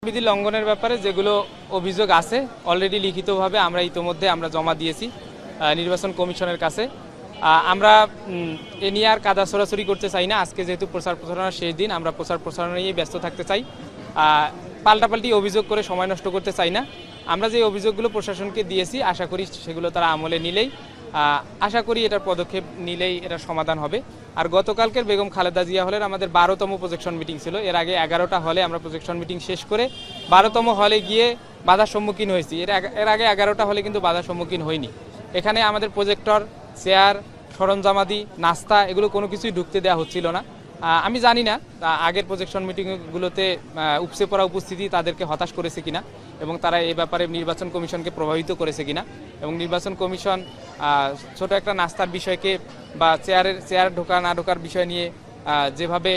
বিধি লঙ্ঘনের ব্যাপারে যেগুলো অভিযোগ আছে অলরেডি লিখিতভাবে আমরা ইতোমধ্যে জমা দিয়েছি নির্বাচন কমিশনের কাছে। আমরা এ নিয়ে আর কাদা ছড়াছড়ি করতে চাই না। আজকে যেহেতু প্রচার প্রচারণার শেষ দিন, আমরা প্রচার প্রচারণা নিয়ে ব্যস্ত থাকতে চাই। পাল্টাপাল্টি অভিযোগ করে সময় নষ্ট করতে চাই না। আমরা যে অভিযোগগুলো প্রশাসনকে দিয়েছি আশা করি সেগুলো তারা আমলে নিলেই আশা করি এটার পদক্ষেপ নিলেই এটার সমাধান হবে। আর গতকালকের বেগম খালেদা জিয়া হলের আমাদের 12তম প্রজেকশন মিটিং ছিল। এর আগে 11টা হলে আমরা প্রজেকশন মিটিং শেষ করে 12তম হলে গিয়ে বাধার সম্মুখীন হয়েছি। এর আগে 11টা হলে কিন্তু বাধার সম্মুখীন হয়নি। এখানে আমাদের প্রজেক্টর, চেয়ার, সরঞ্জামাদি, নাস্তা এগুলো কোনো কিছুই ঢুকতে দেওয়া হচ্ছিল না। আমি জানি না আগের প্রজেকশন মিটিংগুলোতে উপচে পড়া উপস্থিতি তাদেরকে হতাশ করেছে কিনা এবং তারা এই ব্যাপারে নির্বাচন কমিশনকে প্রভাবিত করেছে কিনা, এবং নির্বাচন কমিশন ছোট একটা নাস্তার বিষয়কে বা চেয়ার ঢোকা না ঢোকার বিষয় নিয়ে যেভাবে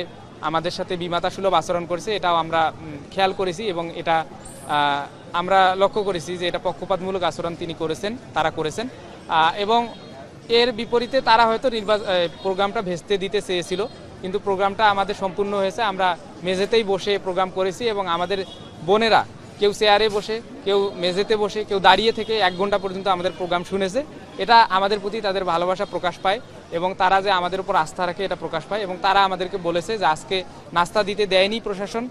আমাদের সাথে বিমাতাসুলভ আচরণ করেছে এটাও আমরা খেয়াল করেছি এবং এটা আমরা লক্ষ্য করেছি যে এটা পক্ষপাতমূলক আচরণ তারা করেছেন এবং এর বিপরীতে তারা হয়তো প্রোগ্রামটা ভেস্তে দিতে চেয়েছিল, কিন্তু প্রোগ্রামটা আমাদের সম্পূর্ণ হয়েছে। আমরা মেঝেতেই বসে প্রোগ্রাম করেছি এবং আমাদের বোনেরা কেউ চেয়ারে বসে, কেউ মেঝেতে বসে, কেউ দাঁড়িয়ে থেকে 1 ঘন্টা পর্যন্ত আমাদের প্রোগ্রাম শুনেছে। এটা আমাদের প্রতি তাদের ভালোবাসা প্রকাশ পায় এবং তারা যে আমাদের উপর আস্থা রাখে এটা প্রকাশ পায়। এবং তারা আমাদেরকে বলেছে যে আজকে নাস্তা দিতে দেয়নি প্রশাসন,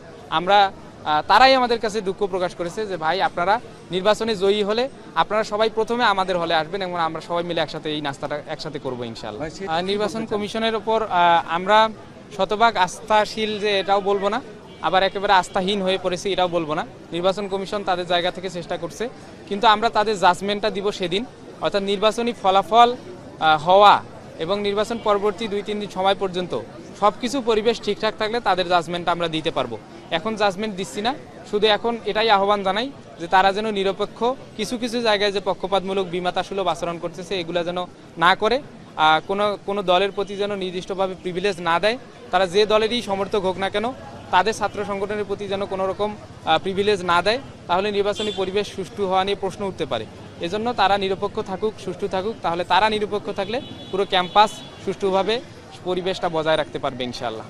তারাই আমাদের কাছে দুঃখ প্রকাশ করেছে যে ভাই আপনারা নির্বাচনে জয়ী হলে আপনারা সবাই প্রথমে আমাদের হলে আসবেন এবং আমরা সবাই মিলে একসাথে এই নাস্তাটা একসাথে করবো ইনশাআল্লাহ। নির্বাচন কমিশনের উপর আমরা শতভাগ আস্থাশীল যে এটাও বলবো না, আবার একেবারে আস্থাহীন হয়ে পড়েছি এটাও বলবো না। নির্বাচন কমিশন তাদের জায়গা থেকে চেষ্টা করছে, কিন্তু আমরা তাদের জাজমেন্টটা দিব সেদিন, অর্থাৎ নির্বাচনী ফলাফল হওয়া এবং নির্বাচন পরবর্তী 2-3 দিন সময় পর্যন্ত সব কিছু পরিবেশ ঠিকঠাক থাকলে তাদের জাজমেন্টটা আমরা দিতে পারবো। এখন জাজমেন্ট দিচ্ছি না, শুধু এখন এটাই আহ্বান জানাই যে তারা যেন নিরপেক্ষ, কিছু কিছু জায়গায় যে পক্ষপাতমূলক বিমাতাসুলভ আচরণ করতেছে এগুলো যেন না করে, কোনো দলের প্রতি যেন নির্দিষ্টভাবে প্রিভিলেজ না দেয়। তারা যে দলেরই সমর্থক হোক না কেন তাদের ছাত্র সংগঠনের প্রতি যেন কোনো রকম প্রিভিলেজ না দেয়, তাহলে নির্বাচনী পরিবেশ সুষ্ঠু হওয়া নিয়ে প্রশ্ন উঠতে পারে। এজন্য তারা নিরপেক্ষ থাকুক, সুষ্ঠু থাকুক, তাহলে তারা নিরপেক্ষ থাকলে পুরো ক্যাম্পাস সুষ্ঠুভাবে পরিবেশটা বজায় রাখতে পারবে ইনশাআল্লাহ।